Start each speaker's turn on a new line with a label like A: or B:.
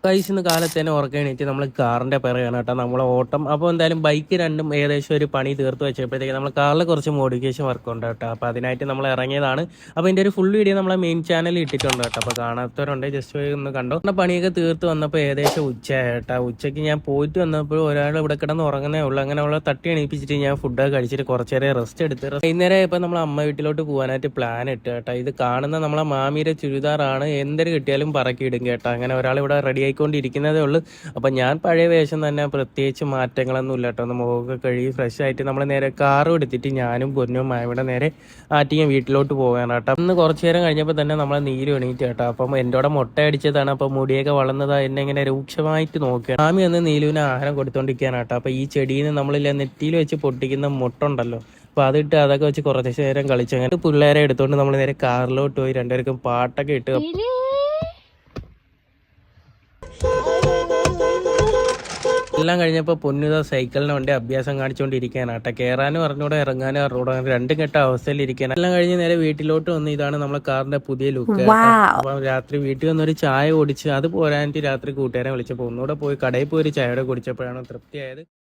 A: കഴിച്ചിന്ന് കാലത്ത് തന്നെ ഉറക്കം എണീറ്റ് നമ്മൾ കാറിൻ്റെ പിറകെയാണ് കേട്ടോ നമ്മളെ ഓട്ടം. അപ്പോൾ എന്തായാലും ബൈക്ക് രണ്ടും ഏകദേശം ഒരു പണി തീർത്ത് വെച്ചപ്പോഴത്തേക്ക് നമ്മൾ കാറിൽ കുറച്ച് മോഡിഫിക്കേഷൻ വർക്ക് ഉണ്ട് കേട്ടോ. അപ്പോൾ അതിനായിട്ട് നമ്മൾ ഇറങ്ങിയതാണ്. അപ്പോൾ ഇതിൻ്റെ ഒരു ഫുൾ വീഡിയോ നമ്മളെ മെയിൻ ചാനലിൽ ഇട്ടിട്ടുണ്ട് കേട്ടോ. അപ്പോൾ കാണാത്തവരുണ്ട് ജസ്റ്റ് ഒന്ന് കണ്ടോ. പണിയൊക്കെ തീർത്ത് വന്നപ്പോൾ ഏകദേശം ഉച്ചയായി കേട്ടോ. ഉച്ചയ്ക്ക് ഞാൻ പോയിട്ട് വന്നപ്പോൾ ഒരാൾ ഇവിടെ കിടന്ന് ഉറങ്ങുന്നേ ഉള്ളൂ. അങ്ങനെ അവളെ തട്ടി എണീപ്പിച്ചിട്ട് ഞാൻ ഫുഡൊക്കെ കഴിച്ചിട്ട് കുറച്ച് നേരം റെസ്റ്റ് എടുത്ത് വൈകുന്നേരം ഇപ്പോൾ നമ്മൾ അമ്മ വീട്ടിലോട്ട് പോകാനായിട്ട് പ്ലാൻ ഇട്ട് കേട്ടോ. ഇത് കാണുന്ന നമ്മളെ മാമിയുടെ ചുരിദാറാണ്. എന്തൊരു കിട്ടിയാലും പറക്കിയിടും കേട്ടോ. അങ്ങനെ ഒരാൾ ഇവിടെ റെഡി ആയിക്കൊണ്ടിരിക്കുന്നതേ ഉള്ളൂ. അപ്പം ഞാൻ പഴയ വേഷം തന്നെ, പ്രത്യേകിച്ച് മാറ്റങ്ങളൊന്നും ഇല്ല കേട്ടോ. ഒന്ന് മുഖമൊക്കെ കഴുകി ഫ്രഷ് ആയിട്ട് നമ്മൾ നേരെ കാറും എടുത്തിട്ട് ഞാനും പൊന്നും ഇവിടെ നേരെ ആറ്റിങ്ങ വീട്ടിലോട്ട് പോകാൻ കേട്ടോ. അന്ന് കുറച്ച് നേരം കഴിഞ്ഞപ്പോൾ തന്നെ നമ്മളെ നീര് എണീറ്റ് കേട്ടോ. അപ്പം എൻ്റെ കൂടെ മുട്ട അടിച്ചതാണ്. അപ്പം മുടിയൊക്കെ വളർന്നതാ എന്നെ ഇങ്ങനെ രൂക്ഷമായിട്ട് നോക്കുകയാണ്. മാമി ഒന്ന് നീലുവിന് ആഹാരം കൊടുത്തോണ്ടിരിക്കുകയാണ് കേട്ടോ. അപ്പം ഈ ചെടിയിൽ നിന്ന് നമ്മളില്ല നെറ്റിയിൽ വെച്ച് പൊട്ടിക്കുന്ന മുട്ട ഉണ്ടല്ലോ, അപ്പോൾ അതിട്ട് അതൊക്കെ വെച്ച് കുറച്ച് നേരം കളിച്ചു. അങ്ങനെ പിള്ളേരെ എടുത്തുകൊണ്ട് നമ്മൾ നേരെ കാറിലോട്ട് പോയി രണ്ടുപേർക്കും പാട്ടൊക്കെ ഇട്ട് എല്ലാം കഴിഞ്ഞപ്പോൾ പൊന്നുത സൈക്കിളിന് വേണ്ടി അഭ്യാസം കാണിച്ചുകൊണ്ടിരിക്കാനാട്ടെ. കയറാനും അറിഞ്ഞൂടെ ഇറങ്ങാനും അറിഞ്ഞൂടെ രണ്ടും കെട്ട അവസ്ഥയിലിരിക്കാൻ. എല്ലാം കഴിഞ്ഞ് നേരെ വീട്ടിലോട്ട് വന്ന് ഇതാണ് നമ്മളെ കാറിന്റെ പുതിയ ലുക്ക്. അപ്പം രാത്രി വീട്ടിൽ വന്നൊരു ചായ കുടിച്ച് അത് പോരാനിട്ട് രാത്രി കൂട്ടുകാരെ വിളിച്ചപ്പോൾ ഒന്നുകൂടെ പോയി കടയിൽ പോയി ഒരു ചായയുടെ കുടിച്ചപ്പോഴാണ് തൃപ്തിയായത്.